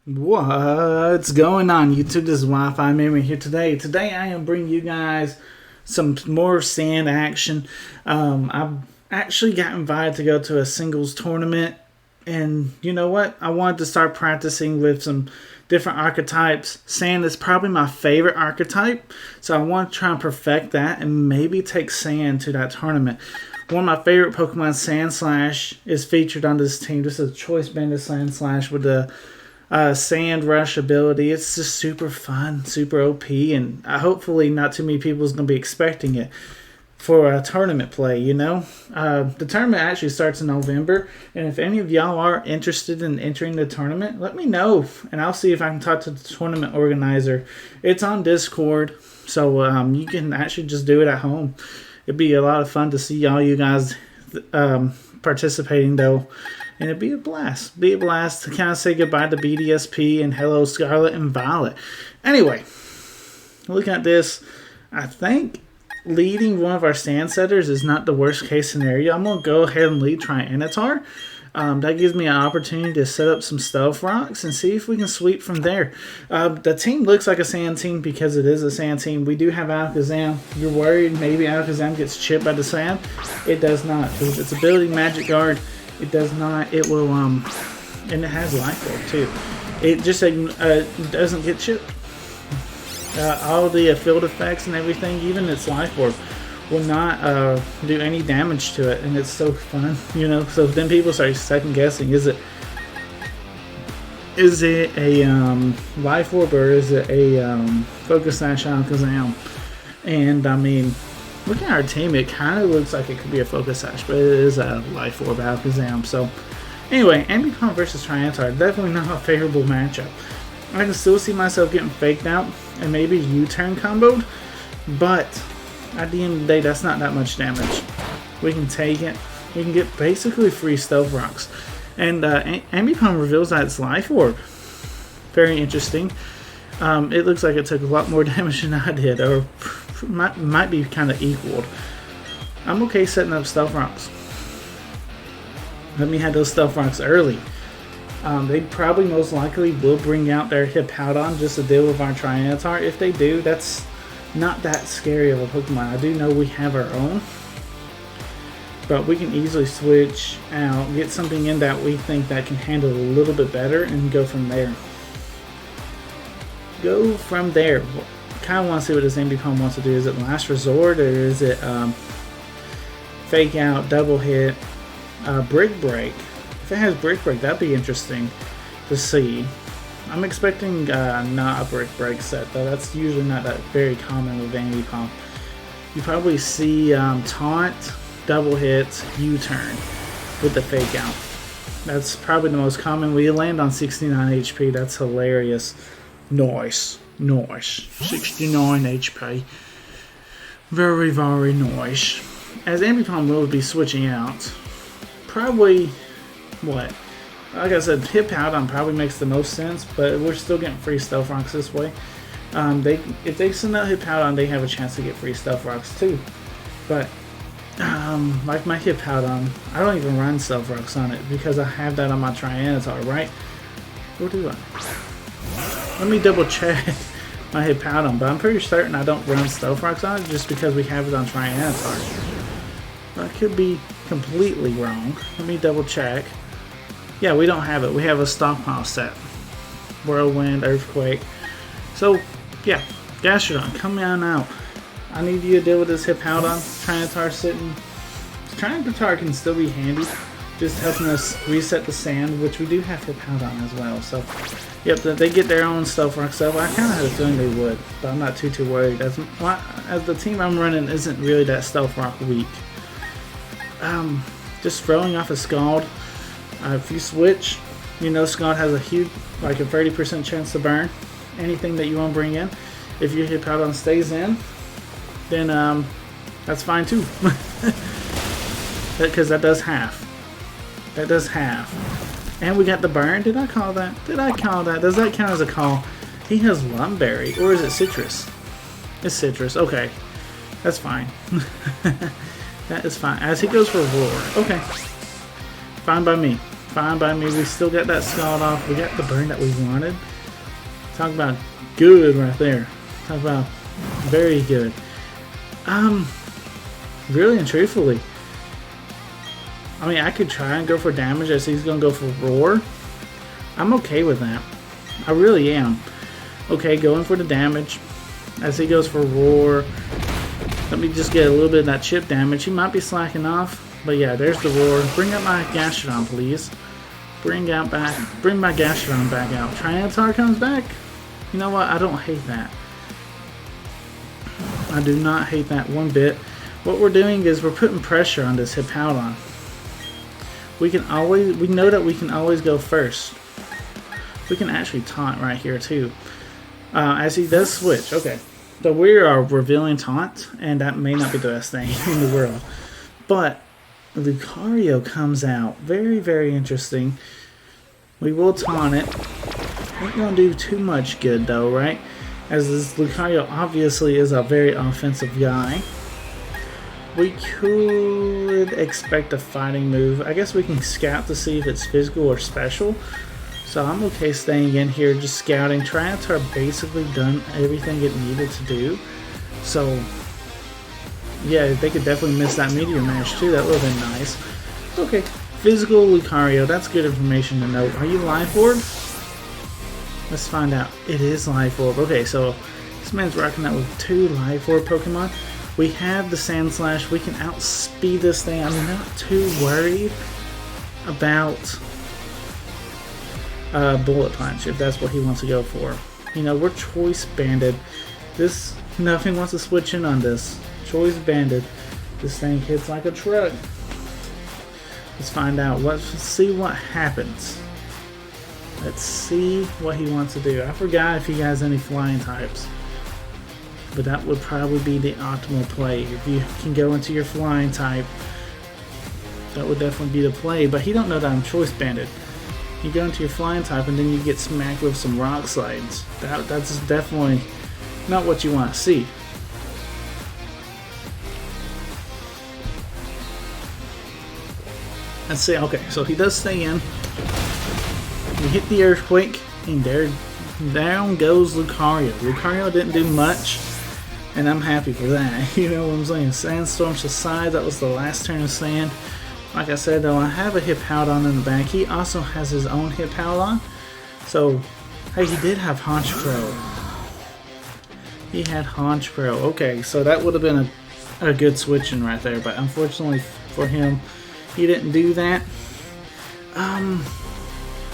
What's going on YouTube? This is Wi-Fi Memory here today. Today I am bringing you guys some more sand action. I've actually got invited to go to a singles tournament, and you know what? I wanted to start practicing with some different archetypes. Sand is probably my favorite archetype, so I want to try and perfect that and maybe take sand to that tournament. One of my favorite Pokemon, Sandslash, is featured on this team. This is a choice banded Sandslash with the Sand Rush ability. It's just super fun, super OP, and hopefully not too many people is going to be expecting it for a tournament play, you know? The tournament actually starts in November, and if any of y'all are interested in entering the tournament, let me know, and I'll see if I can talk to the tournament organizer. It's on Discord, so you can actually just do it at home. It'd be a lot of fun to see all you guys participating, though. And it'd be a blast. Be a blast to kind of say goodbye to BDSP and hello Scarlet and Violet. Anyway, looking at this, I think leading one of our stand setters is not the worst case scenario. I'm going to go ahead and lead Trianitar. That gives me an opportunity to set up some stealth rocks and see if we can sweep from there. The team looks like a sand team because it is a sand team. We do have Alakazam. You're worried maybe Alakazam gets chipped by the sand. It does not, because its ability Magic Guard. It does not. It will, and it has Life Orb too. It just doesn't get chipped. All the field effects and everything, even its Life Orb, will not do any damage to it, and it's so fun, you know. So then people start second guessing: is it a Life Orb or is it a Focus Sash Alakazam? And I mean, looking at our team, it kind of looks like it could be a Focus Sash, but it is a Life Orb Alakazam. So, anyway, Ambipom versus Trianitar, definitely not a favorable matchup. I can still see myself getting faked out and maybe U-turn comboed, but at the end of the day, that's not that much damage. We can take it. We can get basically free Stealth Rocks. And Ambipom reveals that it's Life Orb. Very interesting. It looks like it took a lot more damage than I did, or might be kind of equaled. I'm okay setting up Stealth Rocks. Let me have those Stealth Rocks early. They probably most likely will bring out their Hippowdon just to deal with our Trianitar. If they do, that's not that scary of a Pokemon. I do know we have our own, but we can easily switch out, get something in that we think that can handle a little bit better, and go from there. Kind of want to see what this Ambipom wants to do. Is it Last Resort, or is it Fake Out, Double Hit, Brick Break? If it has Brick Break, that'd be interesting to see. I'm expecting not a Brick Break set, though. That's usually not that very common with Ambipom. You probably see Taunt, Double Hits, U-Turn with the Fake Out. That's probably the most common. We land on 69 HP. That's hilarious. Nice. 69 HP. Very, very nice. As Ambipom will be switching out, probably, what? Like I said, Hippowdon probably makes the most sense, but we're still getting free Stealth Rocks this way. If they send out Hippowdon, they have a chance to get free Stealth Rocks too. But, like my Hippowdon, I don't even run Stealth Rocks on it because I have that on my Trianitar, right? Or do I? Let me double check my Hippowdon, but I'm pretty certain I don't run Stealth Rocks on it just because we have it on Trianitar. I could be completely wrong. Let me double check. Yeah, we don't have it. We have a stockpile set. Whirlwind, Earthquake. So, yeah. Gastrodon, come on out. I need you to deal with this Hippowdon. Trianitar sitting. Trianitar can still be handy, just helping us reset the sand, which we do have Hippowdon as well. So, yep, they get their own Stealth Rock stuff. I kind of had a feeling they would, but I'm not too worried. As the team I'm running isn't really that Stealth Rock weak. Just throwing off a Scald. If you switch, you know Scald has a huge, like a 30% chance to burn anything that you want to bring in. If your Hippowdon stays in, then that's fine too. Because that does half. That does half. And we got the burn. Did I call that? Does that count as a call? He has Lumberry, or is it Citrus? It's Citrus. Okay. That's fine. That is fine. As he goes for Roar. Okay. Fine by me. Fine by me. We still got that scald off. We got the burn that we wanted. Talk about good right there. Talk about very good. Really and truthfully, I mean, I could try and go for damage as he's going to go for roar. I'm okay with that. I really am. Okay, going for the damage as he goes for roar. Let me just get a little bit of that chip damage. He might be slacking off. But yeah, there's the roar. Bring up my Gastrodon, please. Bring my Gastrodon back out. Tyranitar comes back. You know what? I don't hate that. I do not hate that one bit. What we're doing is we're putting pressure on this Hippowdon. We know that we can always go first. We can actually taunt right here too. As he does switch. Okay. So we are revealing taunt, and that may not be the best thing in the world. But Lucario comes out. Very, very interesting. We will taunt it. Not going to do too much good though, right? As this Lucario obviously is a very offensive guy. We could expect a fighting move. I guess we can scout to see if it's physical or special. So I'm okay staying in here, just scouting. Tyranitar basically done everything it needed to do. So yeah, they could definitely miss that Meteor Mash too. That would have been nice. Okay, physical Lucario. That's good information to know. Are you Life Orb? Let's find out. It is Life Orb. Okay, so this man's rocking out with 2 Life Orb Pokemon. We have the Sand Slash. We can outspeed this thing. I'm not too worried about Bullet Punch if that's what he wants to go for. You know, we're Choice Banded. Nothing wants to switch in on this. Choice Banded. This thing hits like a truck. Let's find out. Let's see what happens. Let's see what he wants to do. I forgot if he has any flying types. But that would probably be the optimal play. If you can go into your flying type, that would definitely be the play. But he don't know that I'm Choice Banded. You go into your flying type and then you get smacked with some rock slides. That's definitely not what you want to see. Let's see. Okay, so he does stay in. We hit the Earthquake, and down goes Lucario. Lucario didn't do much, and I'm happy for that. You know what I'm saying? Sandstorm aside, that was the last turn of sand. Like I said, though, I have a Hippowdon in the back. He also has his own Hippowdon. So, hey, he did have Honchkrow. He had Honchkrow. Okay, so that would have been a good switching right there. But unfortunately for him, he didn't do that.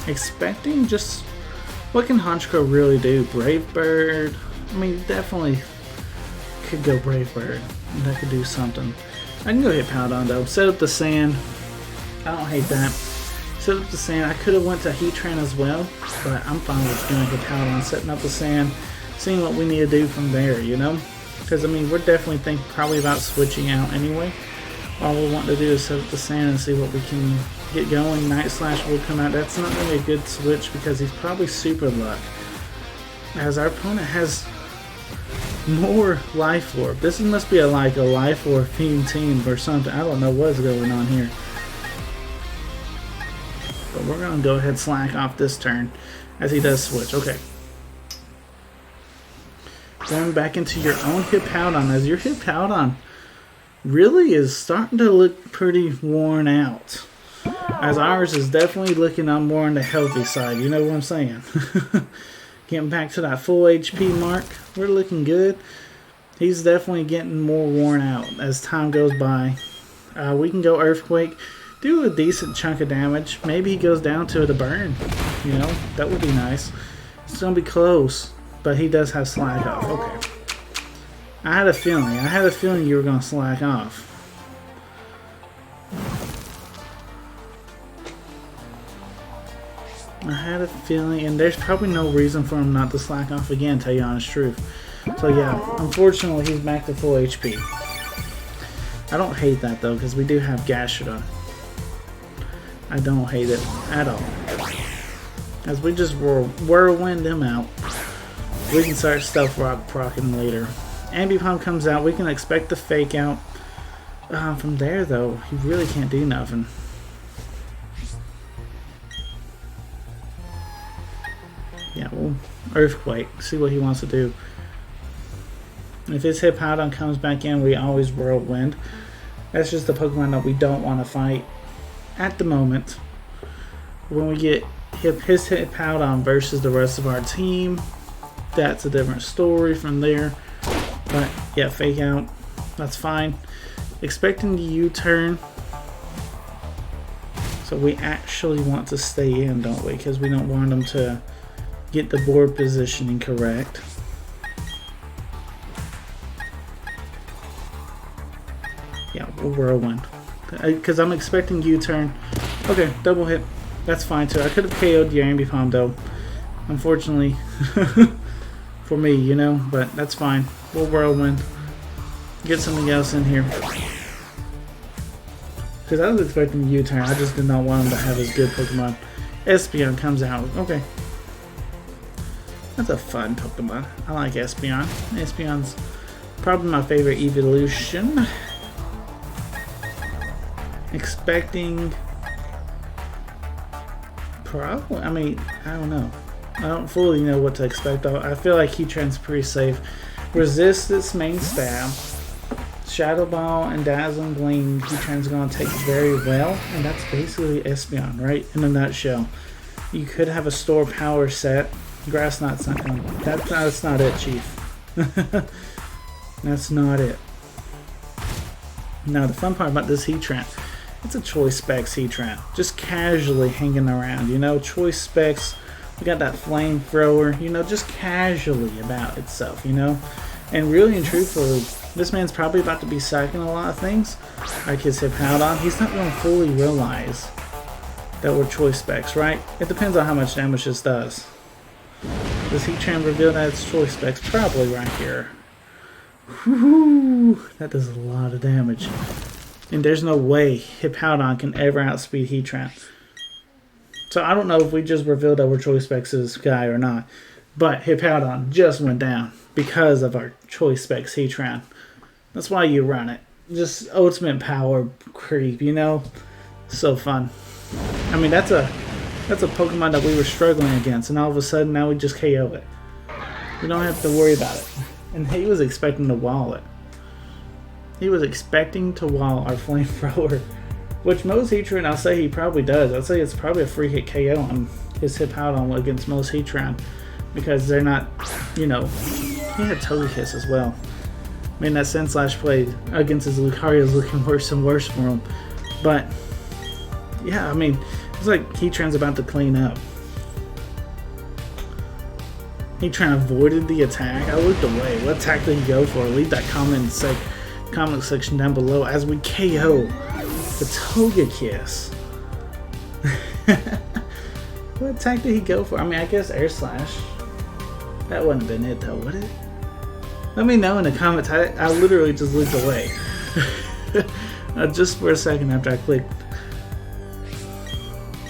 Expecting just... What can Honchkrow really do? Brave Bird? I mean, definitely could go Brave Bird. That could do something. I can go Hippowdon though. Set up the sand. I don't hate that. Set up the sand. I could have went to Heatran as well, but I'm fine with going Hippowdon, setting up the sand, seeing what we need to do from there, you know? Because, I mean, we're definitely thinking probably about switching out anyway. All we want to do is set up the sand and see what we can get going. Night Slash will come out. That's not really a good switch because he's probably Super Luck. As our opponent has more Life Orb. This must be like a Life Orb themed team or something. I don't know what's going on here. But we're going to go ahead and slack off this turn as he does switch. Okay. Going back into your own Hippowdon as your Hippowdon really is starting to look pretty worn out. As ours is definitely looking on more on the healthy side. You know what I'm saying? Getting back to that full HP mark. We're looking good. He's definitely getting more worn out as time goes by. We can go Earthquake. Do a decent chunk of damage. Maybe he goes down to the burn. You know, that would be nice. It's going to be close. But he does have slack off. Okay. I had a feeling you were going to slack off. I had a feeling, and there's probably no reason for him not to slack off again, tell you the honest truth. So yeah, unfortunately he's back to full HP. I don't hate that though, because we do have Gastrodon. I don't hate it at all. As we just whirlwind him out, we can start Stealth Rock procking later. Ambipom comes out, we can expect the fake out. From there though, he really can't do nothing. Yeah, well, Earthquake. See what he wants to do. If his Hippowdon comes back in, we always Whirlwind. That's just the Pokemon that we don't want to fight at the moment. When we get his Hippowdon versus the rest of our team, that's a different story from there. But yeah, Fake Out. That's fine. Expecting the U-turn. So we actually want to stay in, don't we? Because we don't want them to get the board positioning correct. Yeah, we'll Whirlwind. Because I'm expecting U-turn. Okay, double hit. That's fine too. I could have KO'd your Ambipom though. Unfortunately. For me, you know. But that's fine. We'll Whirlwind. Get something else in here. Because I was expecting U-turn. I just did not want him to have his good Pokemon. Espeon comes out. Okay. That's a fun Pokemon. I like Espeon. Espeon's probably my favorite evolution. Expecting... Probably... I mean, I don't know. I don't fully know what to expect. I feel like Heatran's pretty safe. Resist its main stab. Shadow Ball and Dazzling Gleam, Heatran's going to take very well, and that's basically Espeon, right? In a nutshell. You could have a store power set. Grass Knot's not going to... That's not it, Chief. That's not it. Now, the fun part about this Heatran, it's a Choice Specs Heatran. Just casually hanging around, you know? Choice Specs, we got that flamethrower, you know, just casually about itself, you know? And really and truthfully, this man's probably about to be sacking a lot of things, like his Hippowdon. He's not going to fully realize that we're Choice Specs, right? It depends on how much damage this does. Does Heatran reveal that it's Choice Specs? Probably right here. Whew, that does a lot of damage. And there's no way Hippowdon can ever outspeed Heatran. So I don't know if we just revealed that we're Choice Specs' guy or not. But Hippowdon just went down because of our Choice Specs Heatran. That's why you run it. Just ultimate power creep, you know? So fun. I mean, that's a Pokemon that we were struggling against, and all of a sudden now we just KO it. We don't have to worry about it. And he was expecting to wall it. He was expecting to wall our Flamethrower. Which most Heatran, I'll say he probably does. I'll say it's probably a free hit KO on his Hippowdon against most Heatran. Because they're not, you know, he had Togekiss as well. I mean, that Sandslash play against his Lucario is looking worse and worse for him. But, yeah, I mean, it's like Heatran's about to clean up. Heatran avoided the attack. I looked away. What attack did he go for? Leave that comment section down below as we KO the Togekiss. What attack did he go for? I mean, I guess Air Slash. That wouldn't have been it though, would it? Let me know in the comments. I literally just looked away. Just for a second after I clicked.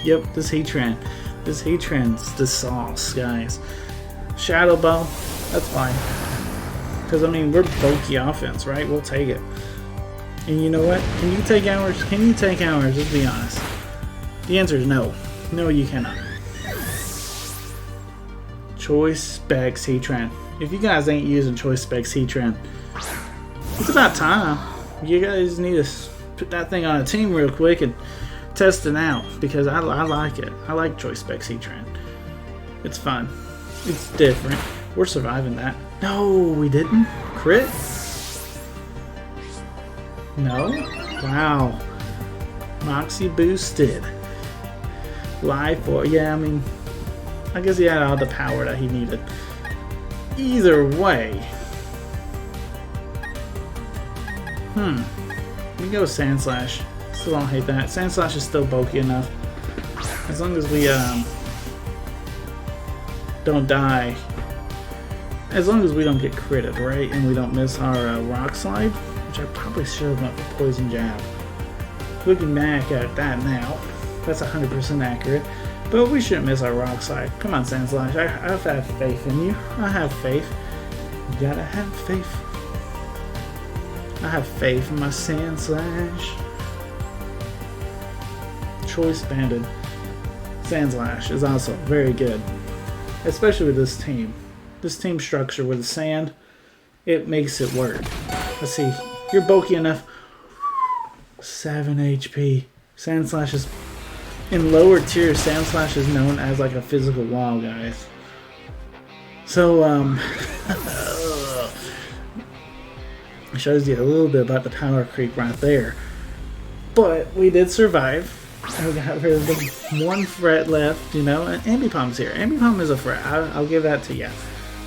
Yep, this Heatran. This Heatran's the sauce, guys. Shadow Ball, that's fine. Because, I mean, we're bulky offense, right? We'll take it. And you know what? Can you take ours? Can you take ours? Let's be honest. The answer is no. No, you cannot. Choice Specs Heatran. If you guys ain't using Choice Specs Heatran, it's about time. You guys need to put that thing on a team real quick and test it out, because I like it. I like Choice Specs Heatran. It's fun. It's different. We're surviving that. No, we didn't. Crit? No? Wow. Moxie boosted. Life for, yeah, I mean, I guess he had all the power that he needed. Either way. We go Sandslash. Still don't hate that. Sandslash is still bulky enough. As long as we don't die. As long as we don't get critted, right? And we don't miss our Rock Slide, which I probably should have went for Poison Jab. Looking back at that now, that's 100% accurate. But we shouldn't miss our Rock Slide. Come on, Sandslash. I have faith in you. I have faith. You gotta have faith. I have faith in my Sandslash. Choice Banded Sandslash is also very good. especially with this team. This team structure with the sand, it makes it work. Let's see. You're bulky enough. 7 HP. Sandslash is... In lower tier, Sandslash is known as like a physical wall, guys. So, shows you a little bit about the power creep right there. But we did survive. We got rid of the one threat left, you know, and Ambipom's here. Ambipom is a threat. I'll give that to you.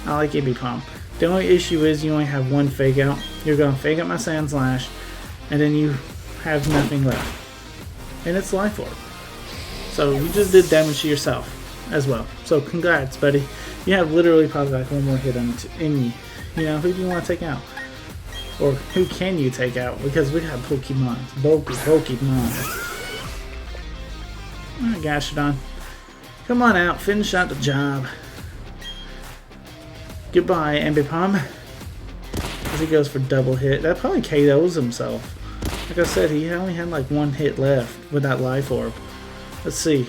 I like Ambipom. The only issue is you only have one fake out. You're going to fake out my Sandslash, and then you have nothing left. And it's Life Orb. So you just did damage to yourself as well. So congrats, buddy. You have literally probably like one more hit in you. You know, who do you want to take out? Or who can you take out? Because we have Pokemon. Pokemon. Alright, Gashadon. Come on out. Finish out the job. Goodbye, Ambipom. As he goes for double hit. That probably KOs himself. Like I said, he only had like one hit left with that Life Orb. Let's see.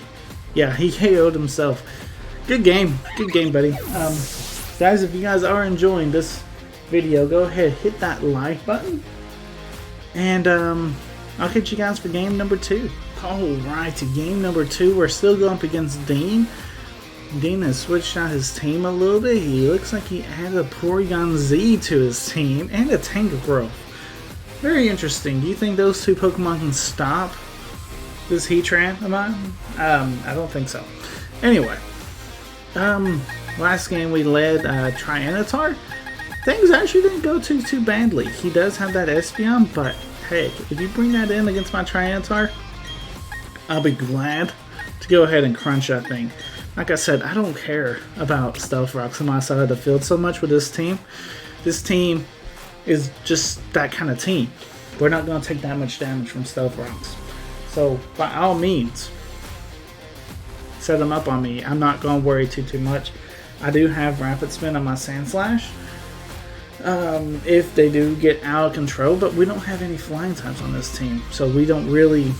Yeah, he KO'd himself. Good game. Good game, buddy. Guys, if you guys are enjoying this video, go ahead, hit that like button. And I'll catch you guys for game number 2. Alright, to game number 2. We're still going up against Dean. Dean has switched out his team a little bit. He looks like he added a Porygon Z to his team and a Tangrowth. Very interesting. Do you think those two Pokemon can stop this Heatran of mine? I don't think so. Anyway, last game we led Trianitar. Things actually didn't go too badly. He does have that Espeon, but heck, if you bring that in against my Trianitar, I'll be glad to go ahead and crunch that thing. Like I said, I don't care about Stealth Rocks on my side of the field so much with this team. This team is just that kind of team. We're not going to take that much damage from Stealth Rocks. So, by all means, set them up on me. I'm not going to worry too much. I do have Rapid Spin on my Sandslash. If they do get out of control, but we don't have any flying types on this team. So we don't really,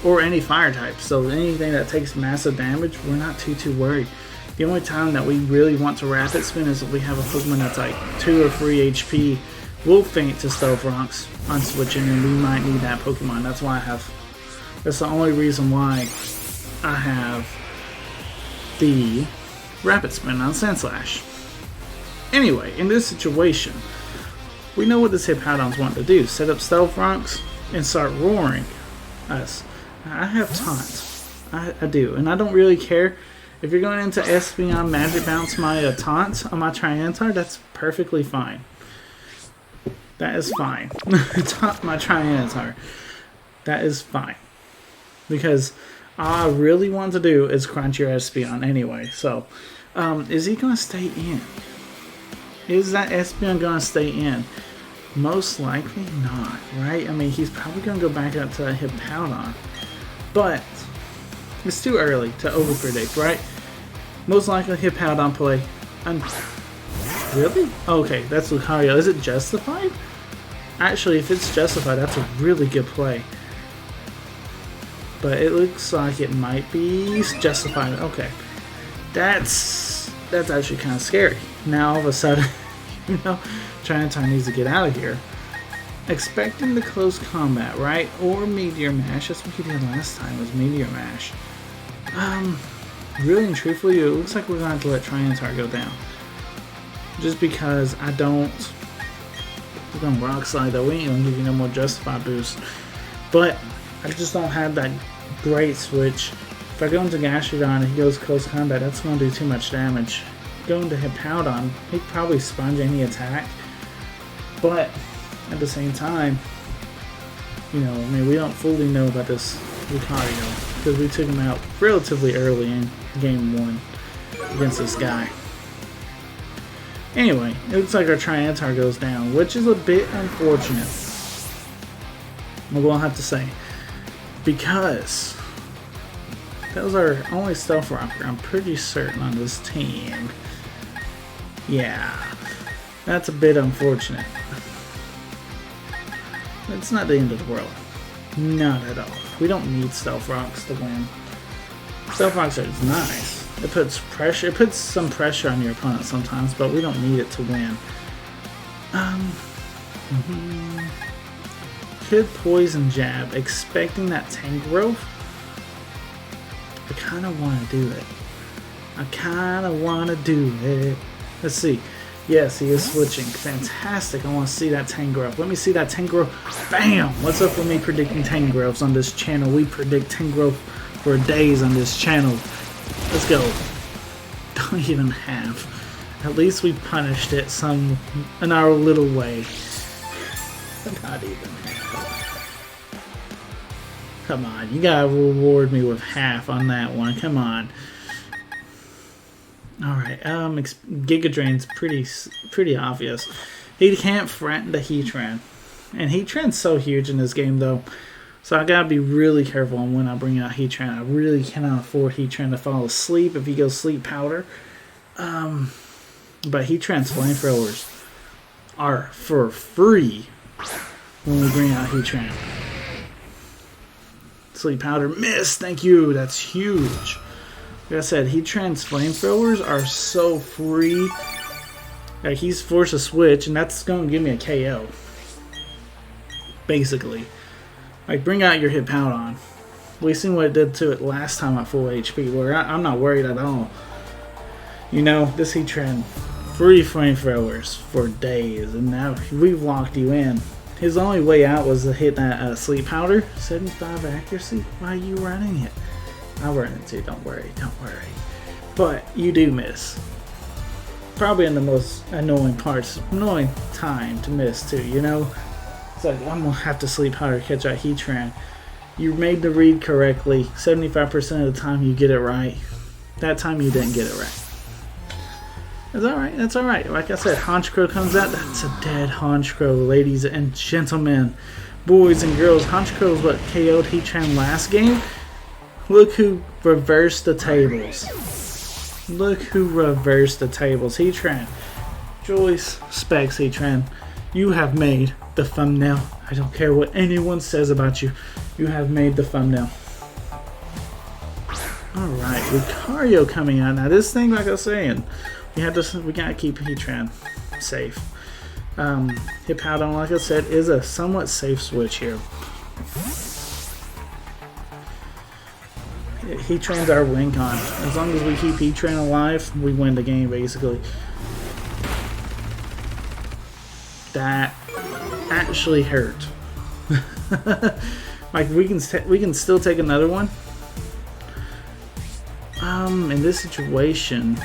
or any fire types. So anything that takes massive damage, we're not too worried. The only time that we really want to Rapid Spin is if we have a Pokemon that's like 2 or 3 HP. We'll faint to Stealth Rocks on switching, and we might need that Pokemon. That's why I have. That's the only reason why I have the Rapid Spin on Sandslash. Anyway, in this situation, we know what this Hippowdon's want to do. Set up Stealth Rocks and start roaring us. I have taunts. I do. And I don't really care. If you're going into Espeon Magic Bounce my taunts on my Trianitar, that's perfectly fine. That is fine. Taunt my Trianitar. That is fine. Because all I really want to do is crunch your Espeon anyway. So, is he going to stay in? Is that Espeon going to stay in? Most likely not, right? I mean, he's probably going to go back up to Hippowdon. But it's too early to overpredict, right? Most likely Hippowdon play. Really? Okay, that's Lucario. Is it justified? Actually, if it's justified, that's a really good play. But it looks like it might be justified. Okay. That's actually kind of scary. Now all of a sudden, you know, Trianitar needs to get out of here. Expecting the close combat, right? Or Meteor Mash. That's what he did last time, was Meteor Mash. Really and truthfully, it looks like we're going to have to let Trianitar go down. Just because I don't... We're going to Rock Slide though. We ain't going to give you no more Justify boost. But I just don't have that great switch. If I go into Gastrodon and he goes close combat, that's going to do too much damage. Going to Hippowdon, he'd probably sponge any attack. But at the same time, you know, I mean, we don't fully know about this Lucario because we took him out relatively early in game 1 against this guy. Anyway, it looks like our Trianitar goes down, which is a bit unfortunate. I will have to say, because that was our only Stealth Rocker, I'm pretty certain, on this team. Yeah, that's a bit unfortunate. It's not the end of the world. Not at all. We don't need Stealth Rocks to win. Stealth Rocks are nice, It puts pressure. It puts some pressure on your opponent sometimes, but we don't need it to win. Could poison jab, expecting that tank growth. I kind of want to do it. I kind of want to do it. Let's see. Yes, he is switching. Fantastic. I want to see that tank growth. Let me see that tank growth. Bam! What's up with me predicting tank growths on this channel? We predict tank growth for days on this channel. Let's go. Don't even have. At least we punished it in our little way. Not even half. Come on, you gotta reward me with half on that one. Come on. Alright, Giga Drain's pretty obvious. He can't threaten the Heatran. And Heatran's so huge in this game though. So I gotta be really careful on when I bring out Heatran. I really cannot afford Heatran to fall asleep if he goes sleep powder. But Heatran's flamethrowers are for free when we bring out Heatran. Sleep powder, miss, thank you, that's huge. Like I said, Heatran's flamethrowers are so free. Like, he's forced to switch, and that's going to give me a KO. Basically. Like, bring out your Hippowdon. We've seen what it did to it last time at full HP, where I'm not worried at all. You know, this Heatran, free flamethrowers for days, and now we've locked you in. His only way out was to hit that sleep powder. 75 accuracy? Why are you running it? I'll run it too, don't worry, don't worry. But you do miss. Probably in the most annoying time to miss too, you know? It's like, I'm gonna have to sleep powder to catch that Heatran. You made the read correctly. 75% of the time you get it right. That time you didn't get it right. That's alright, that's alright. Like I said, Honchkrow comes out. That's a dead Honchkrow, ladies and gentlemen. Boys and girls. Honchkrow's what KO'd Heatran last game. Look who reversed the tables. Look who reversed the tables. Heatran. Joyce Specs Heatran. You have made the thumbnail. I don't care what anyone says about you. You have made the thumbnail. Alright, Lucario coming out. Now this thing, like I was saying, we gotta keep Heatran safe. Hippowdon, like I said, is a somewhat safe switch here. Heatran's our win con. As long as we keep Heatran alive, we win the game basically. That actually hurt. Like we can still take another one. In this situation,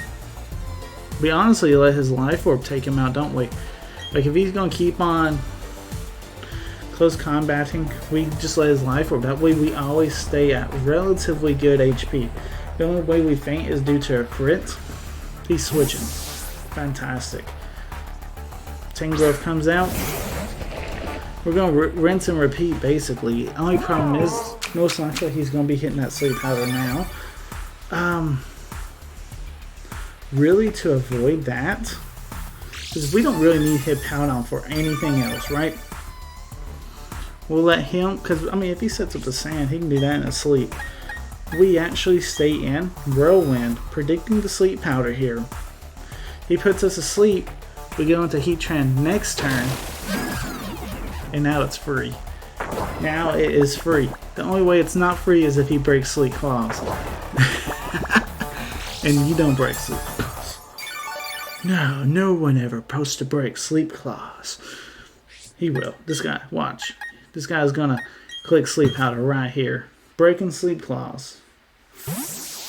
we honestly let his life orb take him out, don't we? Like if he's gonna keep on close combating, we just let his life orb. That way we always stay at relatively good HP. The only way we faint is due to a crit. He's switching. Fantastic. Tangrowth comes out. We're going to rinse and repeat basically. The only problem is most likely he's going to be hitting that sleep powder now. Really to avoid that, because we don't really need Hippowdon for anything else, right? We'll let him, because I mean if he sets up the sand, he can do that in his sleep. We actually stay in Whirlwind, predicting the sleep powder here. He puts us asleep. We go into Heatran next turn, and now it's free. Now it is free. The only way it's not free is if he breaks Sleep Claws. And you don't break Sleep Claws. No, no one ever supposed to break Sleep Claws. He will. This guy, watch. This guy's gonna click Sleep Powder right here. Breaking Sleep Claws.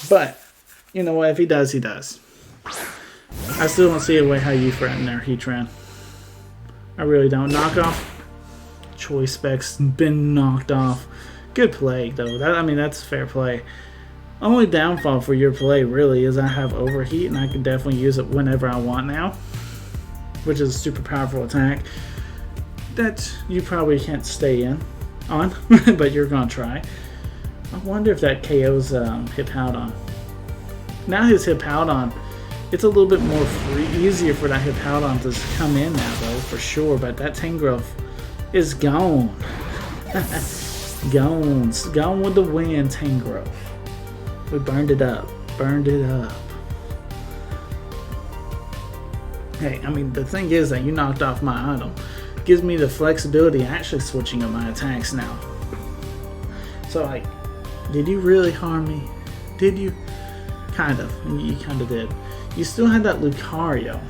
But, you know what? If he does, he does. I still don't see a way how you threaten there, Heatran. I really don't. Knock off. Choice Specs been knocked off. Good play, though. I mean, that's fair play. Only downfall for your play, really, is I have Overheat, and I can definitely use it whenever I want now. Which is a super powerful attack that you probably can't stay on, but you're going to try. I wonder if that KO's Hippowdon. Now his Hippowdon, it's a little bit more easier for that Hippowdon to come in now, though, for sure. But that Tangrowth is gone. Gone with the wind, Tangrowth. We burned it up. Burned it up. Hey, I mean, the thing is that you knocked off my item. Gives me the flexibility actually switching up my attacks now. So, like, did you really harm me? Did you? Kind of. You kind of did. You still had that Lucario.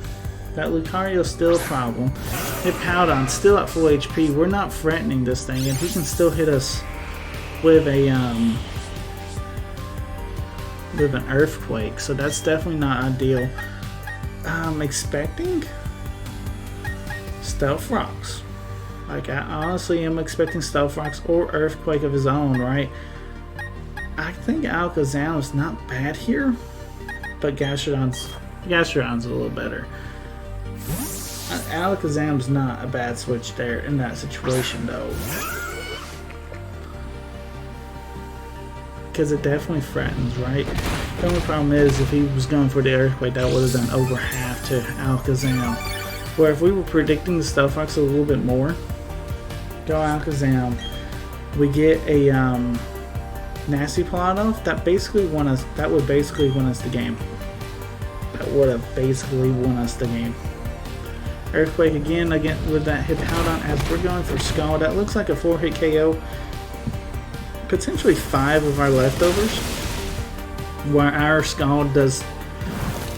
That Lucario's still a problem. Hippowdon's still at full HP. We're not threatening this thing, and he can still hit us with an earthquake. So that's definitely not ideal. I'm expecting Stealth Rocks. Like, I honestly am expecting Stealth Rocks or Earthquake of his own, right? I think Alakazam's not bad here, but Gastrodon's a little better. Alakazam's not a bad switch there in that situation, though. Because it definitely threatens, right? The only problem is if he was going for the Earthquake, that would have done over half to Alakazam. Where if we were predicting the Stealth Rocks a little bit more, go Alakazam, we get a Nasty Plot off, that would basically won us the game. That would have basically won us the game. Earthquake again with that Hippowdon as we're going for Scald. That looks like a 4-hit KO. Potentially 5 of our leftovers, while our Scald does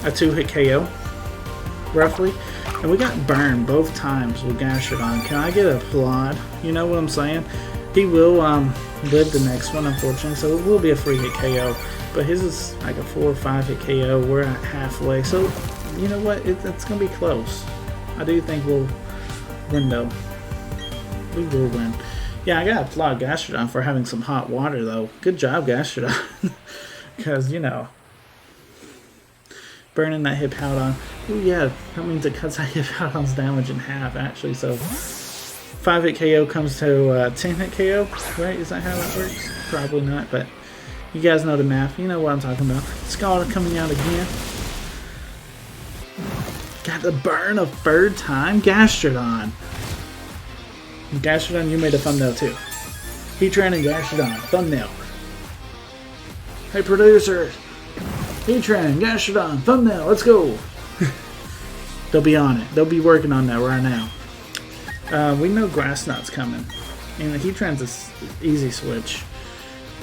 a 2-hit KO, roughly. And we got burned both times with Gastrodon. Can I get a Plod? You know what I'm saying? He will live the next one, unfortunately, so it will be a 3-hit KO. But his is like a 4 or 5-hit KO. We're at halfway, so you know what? It's going to be close. I do think we'll win, though. We will win. Yeah, I gotta applaud Gastrodon for having some hot water, though. Good job, Gastrodon. Because, you know, burning that Hippowdon. Oh, yeah, that means it cuts that Hippowdon's damage in half, actually. So, 5-hit KO comes to 10-hit KO, right? Is that how that works? Probably not, but you guys know the math. You know what I'm talking about. Scald coming out again. Got the burn a third time? Gastrodon. Gastrodon, you made a thumbnail too. Heatran and Gastrodon, thumbnail. Hey producer, Heatran, Gastrodon, thumbnail, let's go. They'll be on it. They'll be working on that right now. We know Grass Knot's coming. And the Heatran's an easy switch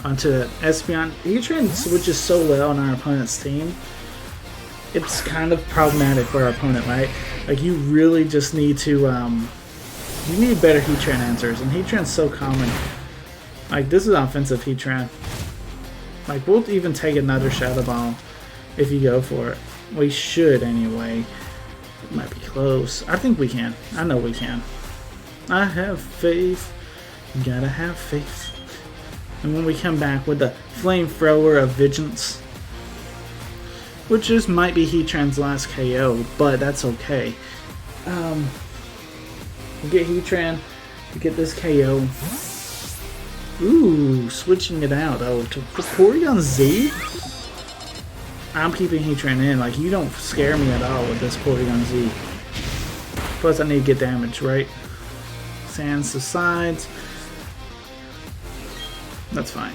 onto Espeon. Heatran switches so well on our opponent's team. It's kind of problematic for our opponent, right? Like, you really just need to you need better Heatran answers, and Heatran's so common. Like, this is offensive Heatran. Like, we'll even take another Shadow Ball if you go for it. We should, anyway. It might be close. I think we can. I know we can. I have faith. You gotta have faith. And when we come back with the Flamethrower of Vigilance, which just might be Heatran's last KO, but that's okay. We get Heatran, we get this KO. Ooh, switching it out to Porygon Z. I'm keeping Heatran in. Like, you don't scare me at all with this Porygon Z. Plus, I need to get damage, right? Sand subsides. That's fine.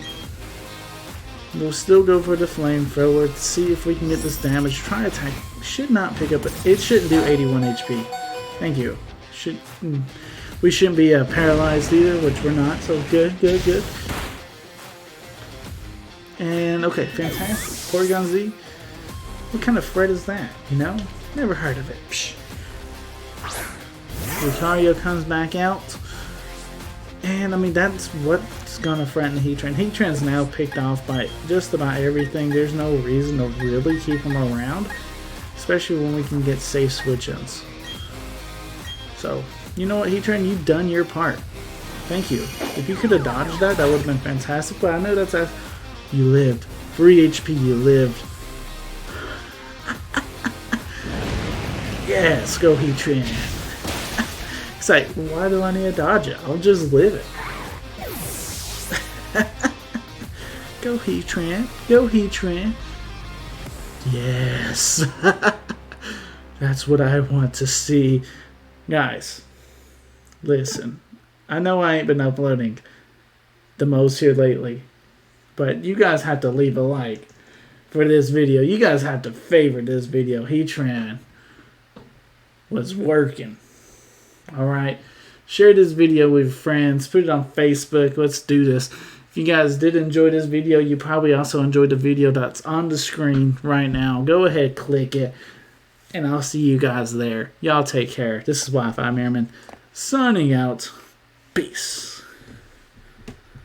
We'll still go for the Flamethrower to see if we can get this damage. Try attack. Should not pick up. It shouldn't do 81 HP. Thank you. We shouldn't be paralyzed either, which we're not. So good. And okay, fantastic. Porygon Z. What kind of threat is that? You know, never heard of it. Psh. Lucario comes back out, and I mean that's what's gonna threaten Heatran. Heatran's now picked off by just about everything. There's no reason to really keep him around, especially when we can get safe switch-ins. So, you know what, Heatran, you've done your part. Thank you. If you could have dodged that, that would have been fantastic, but I know that's a... You lived. 3 HP, you lived. Yes, go Heatran. It's like, why do I need to dodge it? I'll just live it. Go Heatran. Go Heatran. Yes. That's what I want to see. Guys, listen. I know I ain't been uploading the most here lately, but you guys have to leave a like for this video. You guys have to favorite this video. Heatran was working. Alright. Share this video with friends. Put it on Facebook. Let's do this. If you guys did enjoy this video, you probably also enjoyed the video that's on the screen right now. Go ahead, click it. And I'll see you guys there. Y'all take care. This is Wi-Fi Merriman signing out. Peace.